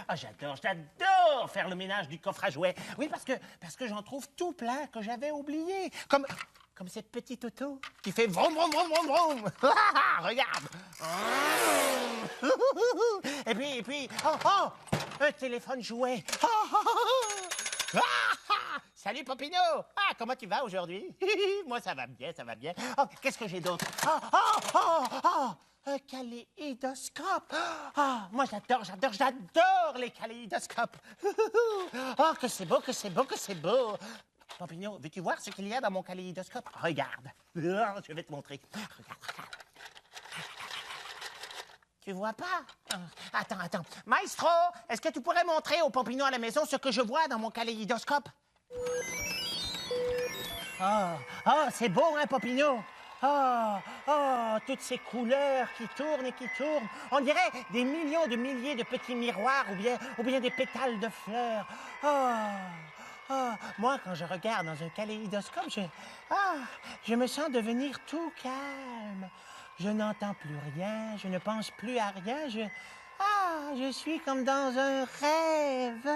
Ah, j'adore faire le ménage du coffre à jouets. Oui, parce que j'en trouve tout plein que j'avais oublié. Comme cette petite auto qui fait vroom, vroom, vroom, vroom, vroom. Regarde. Et puis, un téléphone jouet. Salut, Popino. Ah, comment tu vas aujourd'hui? Moi, ça va bien, ça va bien. Oh, qu'est-ce que j'ai d'autre? Un kaléidoscope. Ah, moi, j'adore les kaléidoscopes. Oh, que c'est beau, que c'est beau, que c'est beau. Pompignon, veux-tu voir ce qu'il y a dans mon kaléidoscope? Regarde. Je vais te montrer. Regarde. Tu vois pas? Attends. Maestro, est-ce que tu pourrais montrer au Pompignon à la maison ce que je vois dans mon kaléidoscope? Oh, c'est beau, hein, Pompignon? Toutes ces couleurs qui tournent et qui tournent. On dirait des millions de milliers de petits miroirs ou bien des pétales de fleurs. Moi, quand je regarde dans un kaléidoscope, je me sens devenir tout calme. Je n'entends plus rien, je ne pense plus à rien. Je suis comme dans un rêve.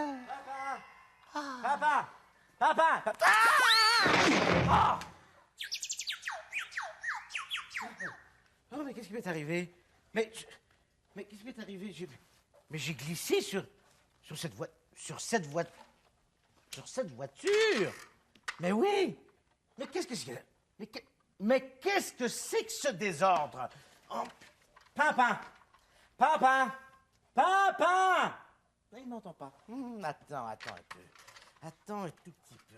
Papa! Oh, mais qu'est-ce qui m'est arrivé? Mais qu'est-ce qui m'est arrivé? J'ai glissé sur cette voiture. Mais oui! Mais qu'est-ce que c'est? Mais qu'est-ce que c'est que ce désordre? Oh, Papa! Non, il m'entend pas. Attends un peu. Attends un tout petit peu.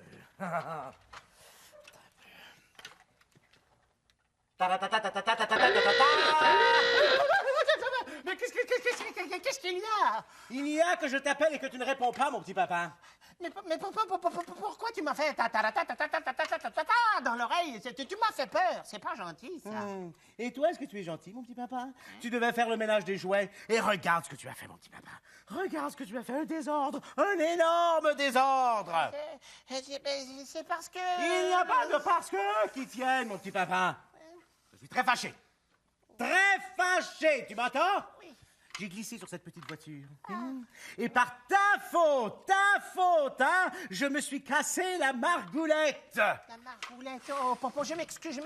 Mais qu'est-ce qu'il y a? Il y a que je t'appelle et que tu ne réponds pas, mon petit papa. Mais pourquoi tu m'as fait dans l'oreille? Tu m'as fait peur. C'est pas gentil, ça. Et toi, est-ce que tu es gentil, mon petit papa? Tu devais faire le ménage des jouets. Et regarde ce que tu as fait, mon petit papa. Regarde ce que tu as fait. Un désordre. Un énorme désordre. C'est parce que... Il n'y a pas de parce que qui tienne, mon petit papa. Je suis très fâché. Très fâché. Tu m'entends? Oui. J'ai glissé sur cette petite voiture. Et par ta faute, hein, je me suis cassé la margoulette. La margoulette, oh, Pompon, je m'excuse.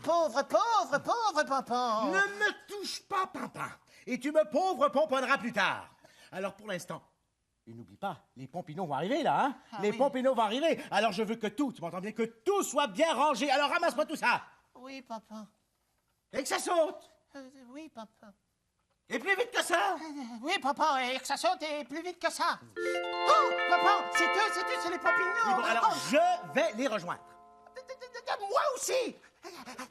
Pauvre Pompon. Ne me touche pas, papa. Et tu me pauvre pomponneras plus tard. Alors, pour l'instant, et n'oublie pas, les Pompinos vont arriver, là, hein? Les Pompinos vont arriver. Alors, je veux que tout, tu m'entends bien, que tout soit bien rangé. Alors, ramasse-moi tout ça. Oui, papa. Et que ça saute. Oui, papa. Et plus vite que ça. Oui, papa, et que ça saute et plus vite que ça. Oh, papa, c'est eux, c'est les Pompinos. Bon, alors, je vais les rejoindre. Moi aussi.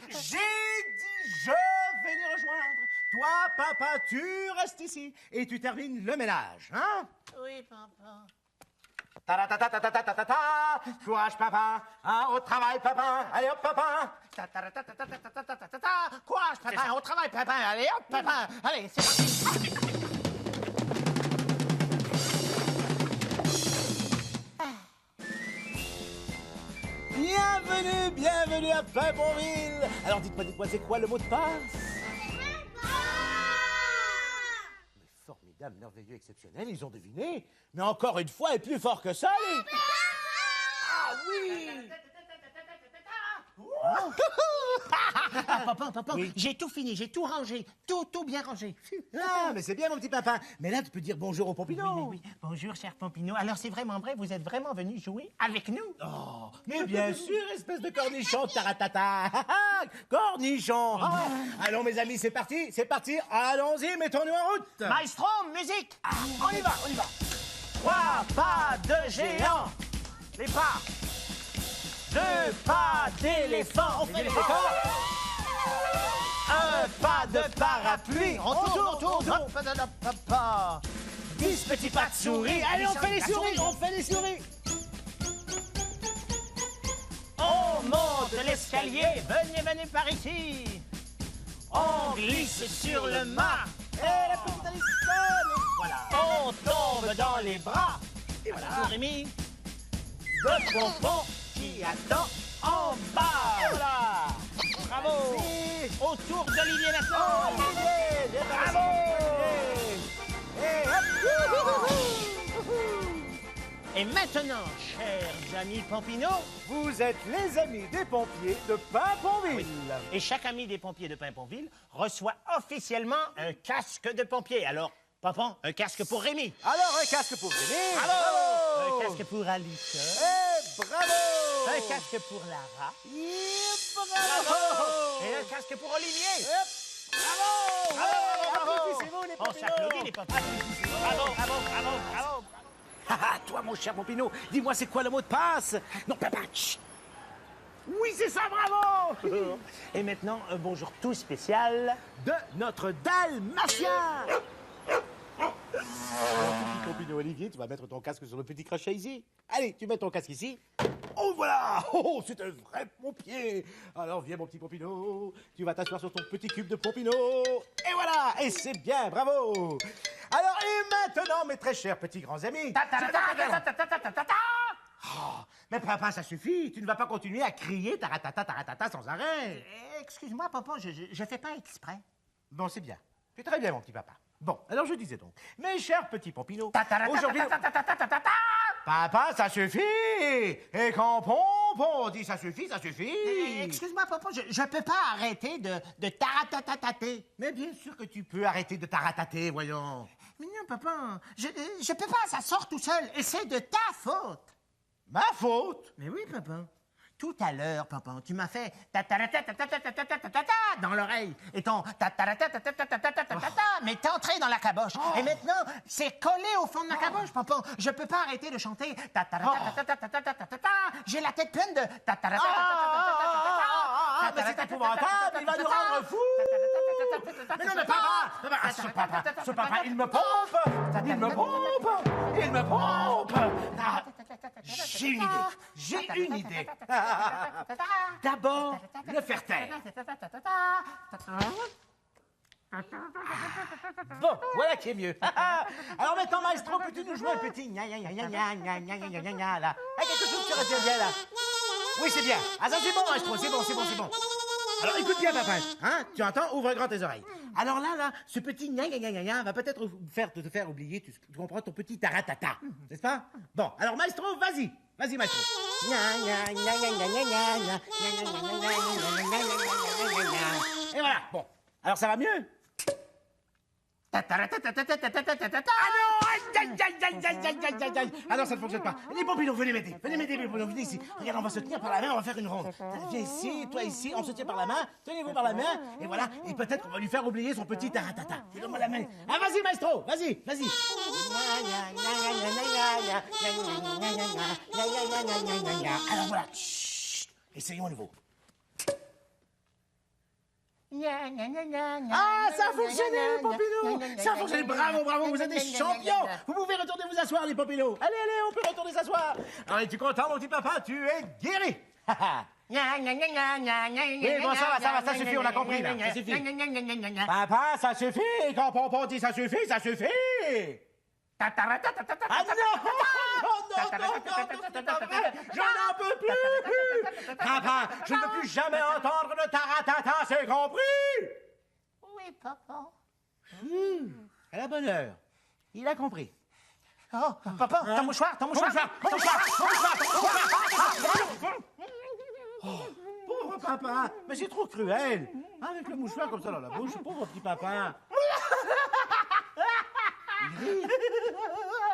J'ai dit je vais les rejoindre. Toi, papa, tu restes ici et tu termines le ménage, hein? Oui, papa. Ta-ta-ta-ta-ta-ta-ta-ta-ta. Courage, papa. Hein, au travail, papa. Allez, hop, papa. Courage, papa, au travail, papa. Allez, hop, papa. Allez, c'est parti. Bienvenue à Paimpont-Ville. Alors, dites-moi, c'est quoi le mot de passe? Formidable, merveilleux, exceptionnel, ils ont deviné. Mais encore une fois, et plus fort que ça, les... Ah oui! Papa, Oui. j'ai tout fini, j'ai tout rangé, tout bien rangé. Ah, mais c'est bien, mon petit papa. Mais là, tu peux dire bonjour au Pompino. Oui. Bonjour, cher Pompino. Alors, c'est vraiment vrai, vous êtes vraiment venu jouer avec nous? Oh, mais bien sûr, espèce de cornichon, taratata. Cornichon. Ah. Allons, mes amis, c'est parti, Allons-y, mettons-nous en route. Maestro, musique! On y va. 3 pas de géant, les pas, 2 pas d'éléphant, on fait les pas, 1 pas de parapluie, on tourne, hop, pas, 10 petits pas de souris, Allez, on fait les souris. On monte l'escalier, venez par ici, on glisse sur le mât, Et la petite Alison. Voilà. on tombe dans les bras, et voilà, Rémi, de pompon qui attend en bas. Et voilà. Bravo. Merci. Autour d'Olivier maintenant. Bravo. Et hop. Et maintenant, chers amis Pompino, Vous êtes les amis des pompiers de Paimpont-Ville. et chaque ami des pompiers de Paimpont-Ville reçoit officiellement un casque de pompier. Alors, papa, un casque pour Rémi. Alors, un casque pour Rémi. Bravo. Un casque pour Alice. Et bravo. Un casque pour Lara. Et bravo. Et un casque pour Olivier. Bravo. Applaudissez-vous, les On Pompinos. s'applaudit, les papas. Bravo. Ah, toi, mon cher Pompino, dis-moi, c'est quoi le mot de passe? Non, papa, chut. Oui, c'est ça, bravo. Et maintenant, un bonjour tout spécial. De notre dalmatien. Alors, petit Pompino, Olivier, tu vas mettre ton casque sur le petit crochet ici. Allez, tu mets ton casque ici. Oh, voilà. Oh, c'est un vrai pompier. Alors, viens, mon petit Pompino. Tu vas t'asseoir sur ton petit cube de Pompino. Et voilà. Et c'est bien, bravo. Alors, et maintenant, mes très chers petits grands amis. Oh, mais papa, ça suffit. Tu ne vas pas continuer à crier taratata sans arrêt. Excuse-moi, papa, je fais pas exprès. Bon, c'est bien. C'est très bien, mon petit papa. Bon, alors je disais donc, mes chers petits Pompinos, aujourd'hui... Papa, ça suffit. Et quand Pompon dit ça suffit, ça suffit. Excuse-moi, papa, je peux pas arrêter de taratatater. Mais bien sûr que tu peux arrêter de taratater, voyons. Mais non, papa, je peux pas, ça sort tout seul. Et c'est de ta faute. Ma faute. Mais oui, papa. Tout à l'heure, papa, tu m'as fait dans l'oreille. Et ton mais t'es entré dans la caboche. Et maintenant, c'est collé au fond de ma caboche, papa. Je peux pas arrêter de chanter j'ai la tête pleine de mais c'est épouvantable, il va nous rendre fous. Mais non, mais papa, ce papa, il me pompe. J'ai une idée. D'abord, le faire taire. Bon, voilà qui est mieux. Alors maintenant, maestro, peux-tu nous jouer un petit gna gna gna gna gna gna gna gna gna gna là? Quelque chose qui retient bien là. Oui, c'est bien. Ah, ça c'est bon, maestro, c'est bon. Alors écoute bien, papa, hein? Tu entends? Ouvre grand tes oreilles. Alors là, ce petit gna gna gna gna gna va peut-être te faire oublier, tu comprends, ton petit taratata, n'est-ce pas? Bon, alors maestro, vas-y, maestro. Et voilà, bon. Alors ça va mieux? Ah non! Ah non, ça ne fonctionne pas. Les Pompinos, venez m'aider, les Pompinos, venez ici. Regarde, on va se tenir par la main, on va faire une ronde. Viens ici, toi ici, on se tient par la main, tenez-vous par la main, et voilà, et peut-être qu'on va lui faire oublier son petit taratata. Donne-moi la main. Ah, vas-y, maestro, vas-y. Alors voilà, chut, essayons à nouveau. Ah, ça a fonctionné, les Pompinos! Ça a fonctionné, bravo, vous êtes des champions! Vous pouvez retourner vous asseoir, les Pompinos! Allez, on peut retourner s'asseoir! Alors, es-tu content, mon petit papa? Tu es guéri! Oui, bon, ça va, ça suffit, on a compris, là, ça suffit. Papa, ça suffit! Quand Pompon dit ça suffit, ça suffit! Ah non, c'est pas vrai! Je n'en peux plus! Papa, je ne veux plus jamais entendre de taratata, c'est compris? Oui, papa. À la bonne heure. Il a compris. Oh, papa, ton mouchoir. Pauvre pauvre papa. Mais c'est trop cruel. Avec le mouchoir comme ça dans la bouche, pauvre petit papa. Il rit.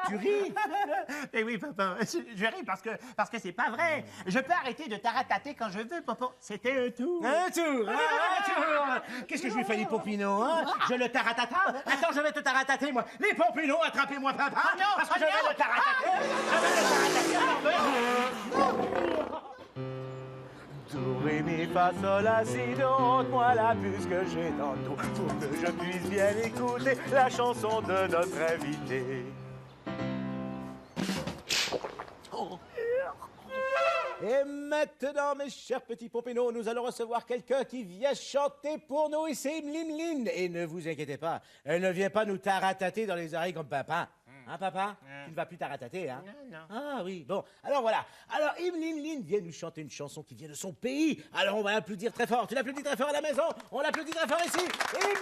Tu ris? Eh oui, papa, je ris parce que c'est pas vrai. Je peux arrêter de taratater quand je veux, papa. C'était un tour. Un tour, hein, un tour. Qu'est-ce que je lui fais, les Pompino, hein? Je le taratata? Attends, je vais te taratater, moi. Les Pompino, attrapez-moi, papa. Ah non, parce que ah je vais non. le taratater. Do, ré, mi, fa, sol, la, si, do, ôte-moi la puce que j'ai dans le dos pour que je puisse bien écouter la chanson de notre invité. Et maintenant, mes chers petits Pompino, nous allons recevoir quelqu'un qui vient chanter pour nous, et c'est Limline. Et ne vous inquiétez pas, elle ne vient pas nous taratater dans les oreilles comme papa. Hein, papa? Tu ne vas plus taratater, hein? Non. Ah oui, bon. Alors voilà. Alors, Limline vient nous chanter une chanson qui vient de son pays. Alors, on va l'applaudir très fort. Tu l'applaudis très fort à la maison? On l'applaudit très fort ici. Limline!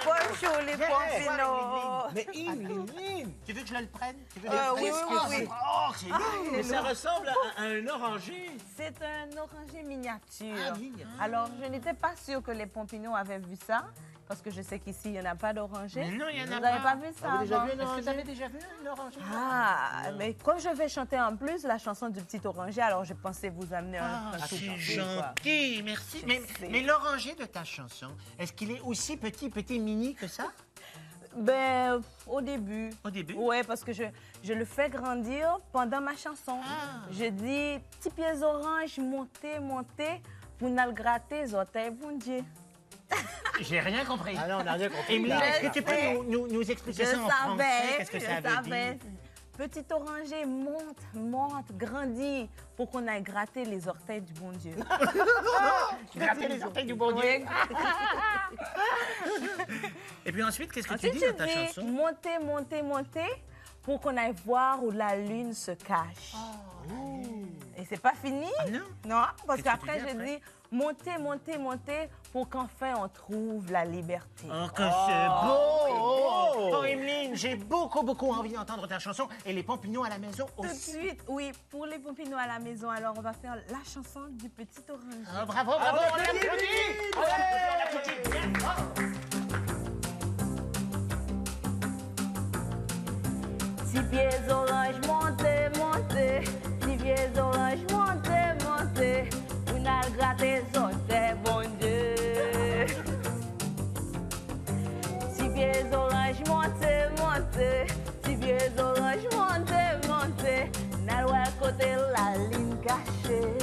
Bonjour les Pompino. Mais Limline! Tu veux que je le prenne? Tu veux Oui. Oh, c'est lui. Mais ça ressemble à un oranger. C'est un oranger miniature. Ah, miniature. Alors, je n'étais pas sûre que les Pompino avaient vu ça, parce que je sais qu'ici, il n'y en a pas d'oranger. Mais non, il y en a Vous n'avez pas. pas vu ça Avez-vous déjà avant? vu un Est-ce que tu avais oranger? déjà vu un oranger? Ah, mais comme je vais chanter en plus la chanson du petit oranger, alors je pensais vous amener un Ah, truc c'est en plus, quoi. gentil, merci. Je Mais, sais. mais l'oranger de ta chanson, est-ce qu'il est aussi petit mini que ça? Ben, au début. Au début? Oui, parce que je le fais grandir pendant ma chanson. Ah. Je dis, petits pieds orange, montez, vous n'allez gratter les orteils, bon Dieu. J'ai rien compris. Ah non, on n'a rien compris. Émilie, là. est-ce que tu peux nous expliquer ça en français? Qu'est-ce que ça veut dire? Petit oranger monte, grandit pour qu'on aille gratter les orteils du bon Dieu. Gratter les orteils du bon Dieu. Oui. Et puis ensuite, qu'est-ce que tu Ensuite, dis dans ta tu dis chanson? montez pour qu'on aille voir où la lune se cache. Et c'est pas fini. Ah non? Non, parce Qu'est-ce que qu'après, tu dis je après? dis montez pour qu'enfin on trouve la liberté. Oh, que c'est beau! beau! Oh, Emeline, j'ai beaucoup envie d'entendre ta chanson et les Pompino à la maison Tout de aussi. suite, oui, pour les Pompino à la maison, alors on va faire la chanson du petit orange. Ah, bravo, Ah, on on l'applaudit! l'applaudit! On l'applaudit! Bien, bravo. Six pieds orange, montez, six pieds orange, montez, on a gratté les bon Dieu. Six pieds orange, montez, six pieds orange, montez, on a à côté la ligne cachée.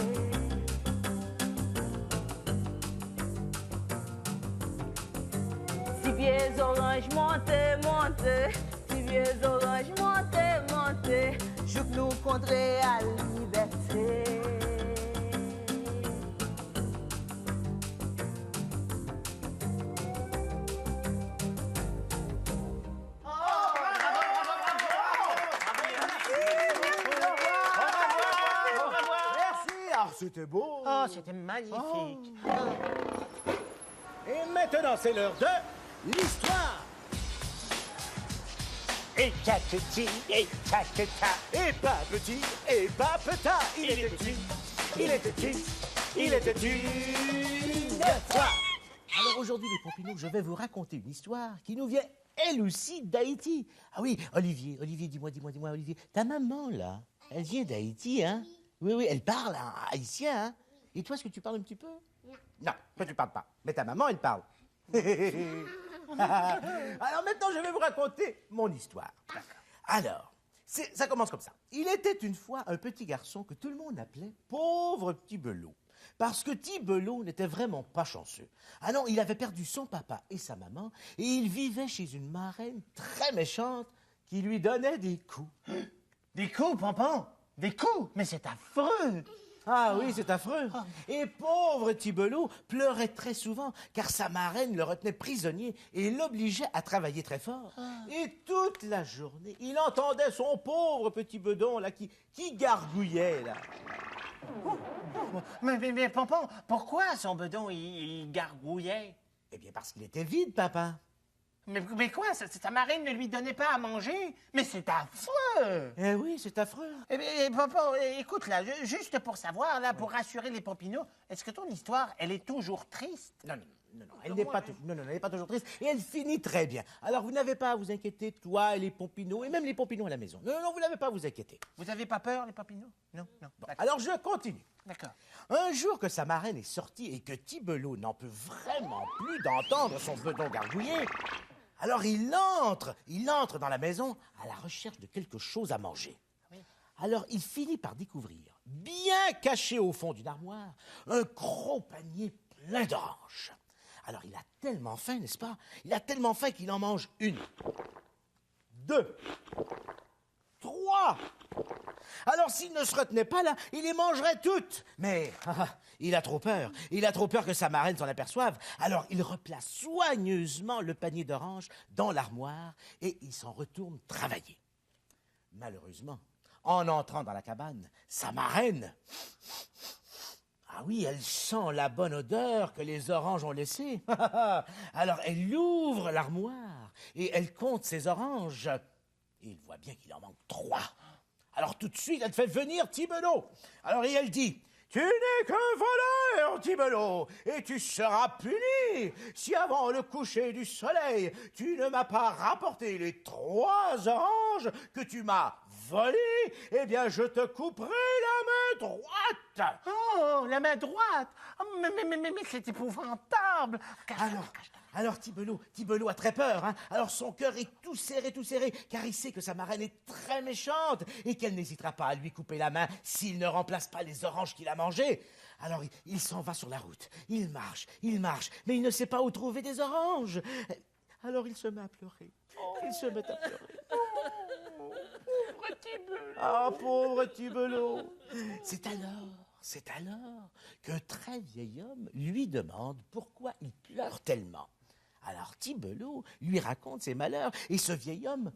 Six pieds orange, montez, six pieds orange, montez, je nous contre à liberté. Merci. Ah, c'était beau. Oh, c'était magnifique. Et maintenant, c'est l'heure de l'histoire. Et tchatati, et tchatata. Et pas petit, et pas petit. Il était une fois. Alors aujourd'hui, les Pompino, je vais vous raconter une histoire qui nous vient, elle aussi, d'Haïti. Ah oui, Olivier, dis-moi, Olivier, ta maman, là, elle vient d'Haïti, hein? Oui, elle parle en haïtien, hein? Et toi, est-ce que tu parles un petit peu? Non, toi, tu parles pas. Mais ta maman, elle parle. Alors maintenant, je vais vous raconter mon histoire. Alors, ça commence comme ça. Il était une fois un petit garçon que tout le monde appelait Pauvre Petit Belot. Parce que Petit Belot n'était vraiment pas chanceux. Ah non, il avait perdu son papa et sa maman, et il vivait chez une marraine très méchante qui lui donnait des coups. Des coups, Pompon! Des coups! Mais c'est affreux! Ah oui, c'est affreux. Et pauvre Tibelot pleurait très souvent, car sa marraine le retenait prisonnier et l'obligeait à travailler très fort. Et toute la journée, il entendait son pauvre petit bedon là qui gargouillait là. Mais Pompon, pourquoi son bedon, il gargouillait? Eh bien parce qu'il était vide, papa. Mais quoi, sa marraine ne lui donnait pas à manger? Mais c'est affreux! Eh oui, c'est affreux. Eh bien, papa, écoute, là, juste pour savoir, là, pour rassurer les Pompineaux, est-ce que ton histoire, elle est toujours triste? Non, elle n'est pas, elle n'est pas toujours triste et elle finit très bien. Alors, vous n'avez pas à vous inquiéter, toi et les Pompineaux, et même les Pompineaux à la maison. Non, vous n'avez pas à vous inquiéter. Vous avez pas peur, les Pompineaux? Non. Bon, D'accord. alors, je continue. D'accord. Un jour que sa marraine est sortie et que Tibelot n'en peut vraiment plus d'entendre son bedon gargouiller, alors il entre dans la maison à la recherche de quelque chose à manger. Oui. Alors il finit par découvrir, bien caché au fond d'une armoire, un gros panier plein d'oranges. Alors il a tellement faim, n'est-ce pas? Il a tellement faim qu'il en mange 1, 2, 3. Alors s'il ne se retenait pas là, il les mangerait toutes. Mais il a trop peur. Il a trop peur que sa marraine s'en aperçoive. Alors il replace soigneusement le panier d'oranges dans l'armoire et il s'en retourne travailler. Malheureusement, en entrant dans la cabane, sa marraine... Ah oui, elle sent la bonne odeur que les oranges ont laissée. Alors elle ouvre l'armoire et elle compte ses oranges. Et il voit bien qu'il en manque 3. Alors tout de suite, elle fait venir Tibelot. Alors et elle dit, « Tu n'es qu'un voleur, Tibelot, et tu seras puni si avant le coucher du soleil, tu ne m'as pas rapporté les 3 oranges que tu m'as volées, eh bien je te couperai la main droite. » Oh, la main droite! Oh, mais c'est épouvantable! Alors Tibelot a très peur, hein. Alors son cœur est tout serré, car il sait que sa marraine est très méchante et qu'elle n'hésitera pas à lui couper la main s'il ne remplace pas les oranges qu'il a mangées. Alors il s'en va sur la route, il marche, mais il ne sait pas où trouver des oranges. Alors il se met à pleurer, Pauvre Tibelot! Ah, pauvre Tibelot! C'est alors qu'un très vieil homme lui demande pourquoi il pleure tellement. Alors Tibelot lui raconte ses malheurs et ce vieil homme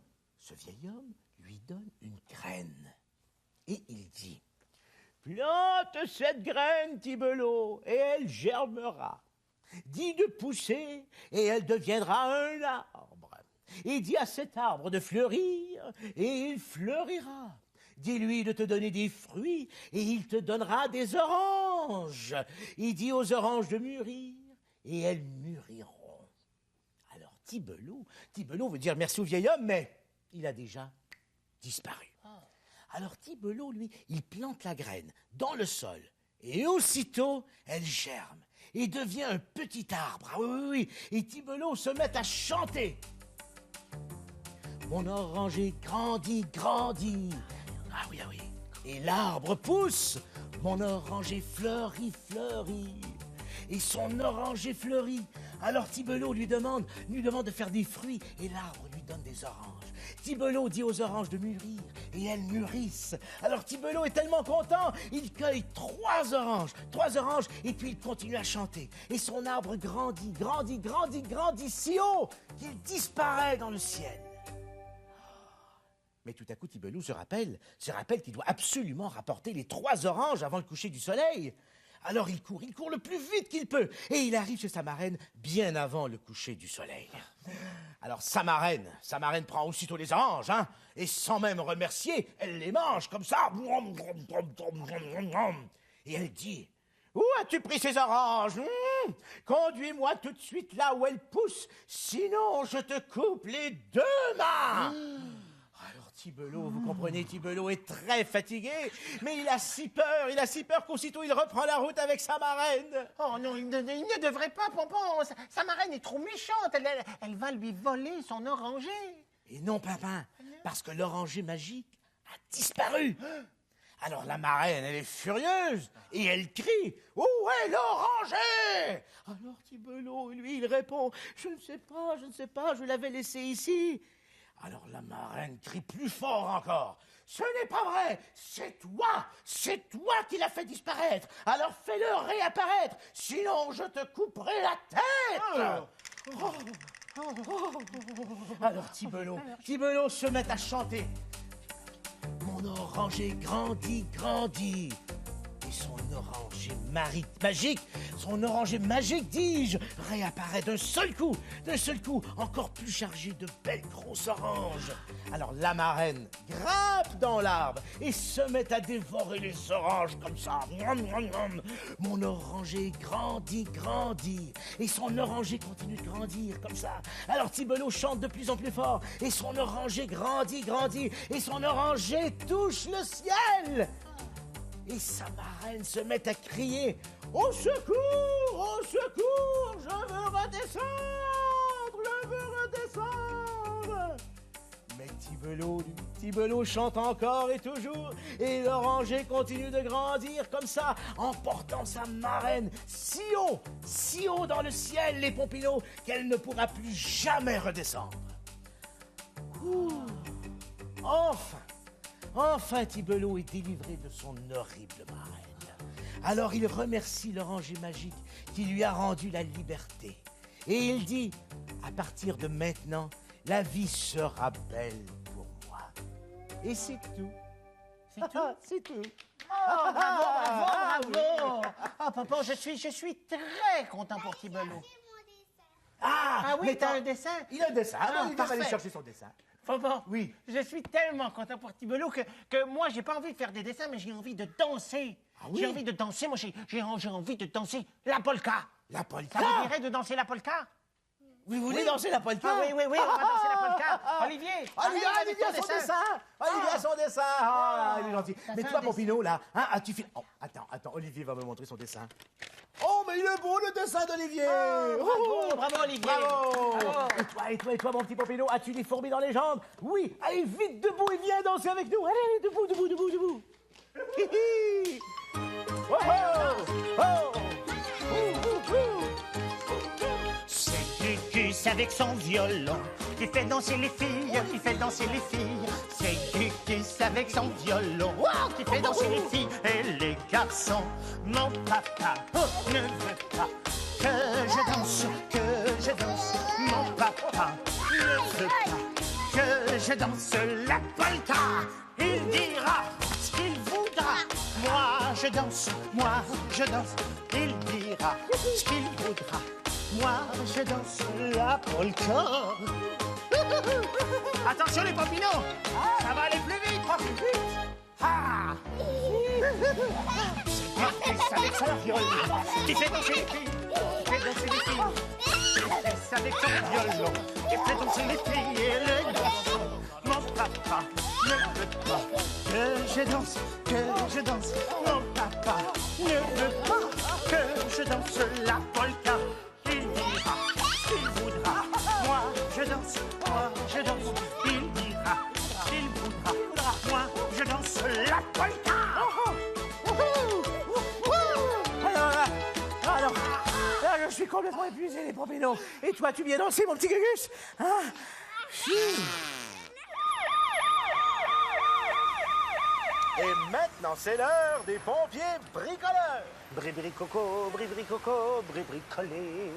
lui donne une graine. Et il dit, « Plante cette graine, Tibelot, et elle germera. Dis de pousser, et elle deviendra un arbre. Et dis à cet arbre de fleurir, et il fleurira. Dis-lui de te donner des fruits, et il te donnera des oranges. Et dis aux oranges de mûrir, et elles mûriront. » Alors Tibelot veut dire merci au vieil homme, mais il a déjà disparu. Alors Tibelot, lui, il plante la graine dans le sol, et aussitôt, elle germe, et devient un petit arbre. Ah oui, et Tibelot se met à chanter. Mon oranger grandit. Ah oui. Et l'arbre pousse. Mon oranger fleurit. Et son oranger fleurit. Alors Tibelot lui demande de faire des fruits. Et l'arbre lui donne des oranges. Tibelot dit aux oranges de mûrir. Et elles mûrissent. Alors Tibelot est tellement content. Il cueille 3 oranges. Et puis il continue à chanter. Et son arbre grandit si haut qu'il disparaît dans le ciel. Mais tout à coup, Tibelot se rappelle qu'il doit absolument rapporter les 3 oranges avant le coucher du soleil. Alors il court le plus vite qu'il peut, et il arrive chez sa marraine bien avant le coucher du soleil. Alors sa marraine prend aussitôt les oranges, hein, et sans même remercier, elle les mange comme ça. Et elle dit, « Où as-tu pris ces oranges? Conduis-moi tout de suite là où elles poussent, sinon je te coupe les 2 mains. » Alors Tibelot, vous comprenez, Tibelot est très fatigué, mais il a si peur qu'aussitôt il reprend la route avec sa marraine. Oh non, il ne devrait pas, Pompon. Sa marraine est trop méchante. Elle va lui voler son oranger. Et non, Pimpin, parce que l'oranger magique a disparu. Alors la marraine, elle est furieuse et elle crie, « Où est l'oranger ?» Alors Tibelot, lui, il répond, « Je ne sais pas, je l'avais laissé ici. » Alors la marraine crie plus fort encore. « Ce n'est pas vrai, c'est toi qui l'as fait disparaître. Alors fais-le réapparaître, sinon je te couperai la tête. » Alors Tibelot se met à chanter. « Mon oranger grandit. Et son oranger magique, dis-je, réapparaît d'un seul coup, encore plus chargé de belles grosses oranges. Alors la marraine grimpe dans l'arbre et se met à dévorer les oranges comme ça. Mon oranger grandit, et son oranger continue de grandir comme ça. Alors Tibelot chante de plus en plus fort, et son oranger grandit, et son oranger touche le ciel. Et sa marraine se met à crier « Au secours! Je veux redescendre! » Mais Tibelot chante encore et toujours, et l'oranger continue de grandir comme ça, en portant sa marraine si haut dans le ciel, les Pompino, qu'elle ne pourra plus jamais redescendre. Ouh. Enfin, Tibelot est délivré de son horrible marraine. Alors il remercie l'oranger magique qui lui a rendu la liberté. Et il dit, à partir de maintenant, la vie sera belle pour moi. Et c'est tout. C'est tout. Oh, bravo! Oh, papa, je suis très content pour Tibelot. Ah oui, t'as un dessin? Il a un dessin. Il va aller chercher son dessin. Papa, oui. Je suis tellement content pour Tibelot que moi, j'ai pas envie de faire des dessins, mais j'ai envie de danser. Ah oui? J'ai envie de danser, moi, j'ai envie de danser la polka. La polka? Ça vous dirait de danser la polka? Vous voulez danser la polka? Ah, oui, on va danser la polka. Olivier a son dessin. Olivier a son dessin. Ah, il est gentil. Mais toi, Pompino, là, tu files... Oh, attends, Olivier va me montrer son dessin. Oh, mais il est beau, le dessin d'Olivier. Bravo, Olivier. Bravo. Et toi, mon petit Pompino, as-tu des fourmis dans les jambes? Oui. Allez, vite, debout et viens danser avec nous. Allez, debout. C'est Gugus avec son violon qui fait danser les filles, C'est Gugus avec son violon qui fait danser les filles et les garçons. Mon papa ne veut pas que je danse, Mon papa ne veut pas que je danse la polka. Il dira ce qu'il voudra. Moi je danse. Il dira ce qu'il voudra. Moi, je danse la polka. Attention les Pompino, ça va aller plus vite. C'est Gugus avec son violon qui fait danser les filles, C'est avec son violon qui fait danser les filles et les garçons. Mon papa ne veut pas que je danse, Mon papa ne veut pas que je danse la polka. Il dira ce qu'il voudra. Moi, je danse. Il dira ce qu'il voudra. Moi, je danse la polka. Alors, je suis complètement épuisé, les Pompino. Et toi, tu viens danser, mon petit Gugus? Et maintenant, c'est l'heure des pompiers bricoleurs. Bri-bri-coco, bri-bri-collé.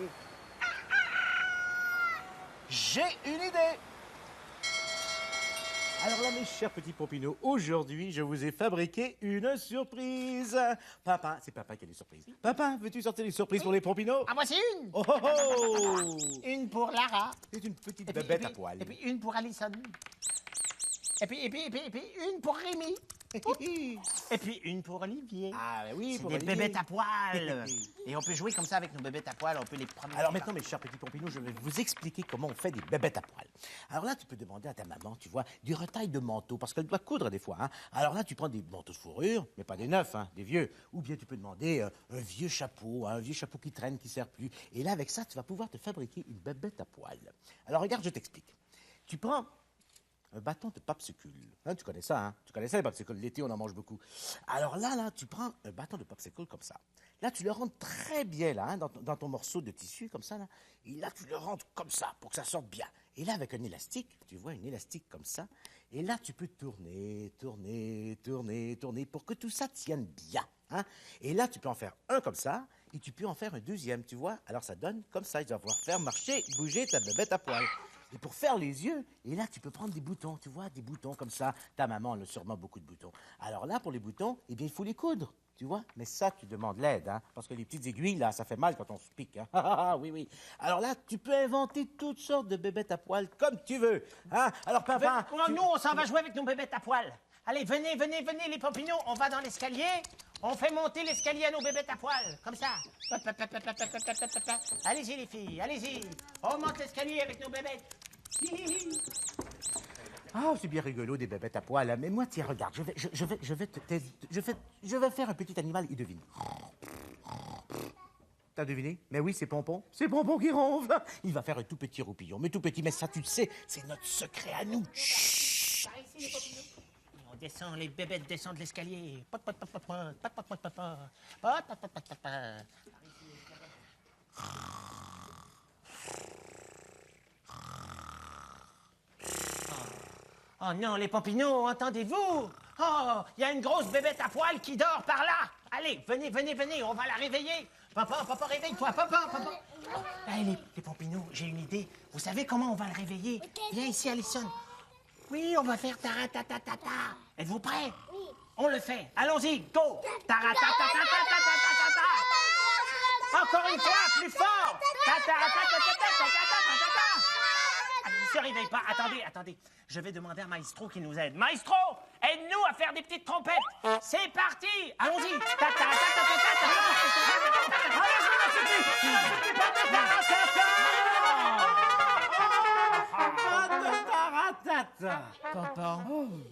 J'ai une idée. Alors là, mes chers petits Pompinos, aujourd'hui, je vous ai fabriqué une surprise. Papa, c'est papa qui a des surprises. Papa, veux-tu sortir les surprises pour les Pompinos? Ah, moi, c'est une. Oh, oh, oh. Une pour Lara. C'est une petite bébête à poil. Et puis une pour Alison. Et puis une pour Rémi. Et puis une pour Olivier. Ah oui, c'est pour des Olivier. bébêtes à poil. Et on peut jouer comme ça avec nos bébêtes à poil, on peut les promener. Alors maintenant, mes chers petits Pompinos, je vais vous expliquer comment on fait des bébêtes à poil. Alors là, tu peux demander à ta maman, tu vois, du retail de manteaux, parce qu'elle doit coudre des fois. Hein. Alors là, tu prends des manteaux de fourrure, mais pas des neufs, hein, des vieux. Ou bien tu peux demander un vieux chapeau qui traîne, qui ne sert plus. Et là, avec ça, tu vas pouvoir te fabriquer une bébête à poil. Alors regarde, je t'explique. Tu prends un bâton de popsicle. Hein, tu connais ça, hein? Tu connais ça, les popsicles. L'été, on en mange beaucoup. Alors là, tu prends un bâton de popsicle comme ça. Là, tu le rentres très bien, là, hein, dans ton morceau de tissu, comme ça, là. Et là, tu le rentres comme ça, pour que ça sorte bien. Et là, avec un élastique, tu vois, un élastique comme ça. Et là, tu peux tourner, pour que tout ça tienne bien. Hein? Et là, tu peux en faire un comme ça, et tu peux en faire un deuxième, tu vois. Alors, ça donne comme ça. Tu vas pouvoir faire marcher, bouger ta bébête à poil. Et pour faire les yeux, et là, tu peux prendre des boutons, tu vois, des boutons comme ça. Ta maman, elle a sûrement beaucoup de boutons. Alors là, pour les boutons, eh bien, il faut les coudre, tu vois. Mais ça, tu demandes l'aide, hein, parce que les petites aiguilles, là, ça fait mal quand on se pique, hein. Oui, oui. Alors là, tu peux inventer toutes sortes de bébêtes à poils comme tu veux, hein. Alors, papa... Nous, on s'en va jouer avec nos bébêtes à poil. Allez, venez, les Pompino, on va dans l'escalier. On fait monter l'escalier à nos bébêtes à poil, comme ça. Allez-y, les filles, allez-y. On monte l'escalier avec nos bébêtes. Ah, c'est bien rigolo, des bébêtes à poils, hein. Mais moi, tiens, regarde, je vais faire un petit animal, il devine. T'as deviné? Mais oui, c'est Pompon. C'est Pompon qui ronfle. Il va faire un tout petit roupillon. Mais tout petit, mais ça, tu le sais, c'est notre secret à nous. Chut. Par ici, les Pompino. On descend, les bébêtes descendent l'escalier. Pot, pot, pot, pot, pot, pot, pot, pot, pot, pot, pot, pot, pot, pot, pot. Oh non, les Pompino, entendez-vous? Oh, il y a une grosse bébête à poil qui dort par là. Allez, venez, on va la réveiller. Papa, réveille-toi, papa. Allez, les Pompino, j'ai une idée. Vous savez comment on va le réveiller? Viens ici, Alison. Oui, on va faire taratatata. Êtes-vous prêts? Oui. On le fait. Allons-y, go! Taratatata. Encore une fois, plus fort! Il ne se réveille pas. Attendez. Je vais demander à Maestro qui nous aide. Maestro, aide-nous à faire des petites trompettes. C'est parti. Allons-y.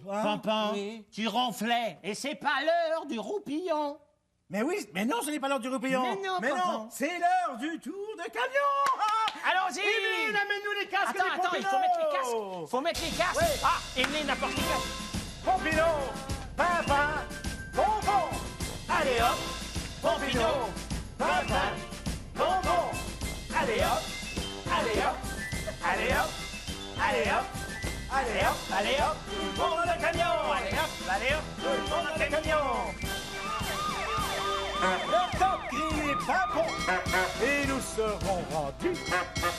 Papa, oui. Tu ronflais et c'est pas l'heure du roupillon. Mais oui, mais non, ce n'est pas l'heure du roupillon. Mais non, c'est l'heure du tour de camion. Allons-y. Emeline, amène-nous les casques. Attends, il faut mettre les casques. Oui. Ah, Emeline, apporte les casques. Pompino, papa, bonbon. Allez hop, Pompino, papa, bonbon. Allez hop, tout le monde dans le camion. Tout le monde dans le camion. Le temps de crier pimpon et nous serons rendus.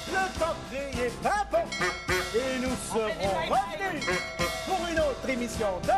Le temps de crier pimpon et nous serons revenus pour une autre émission de...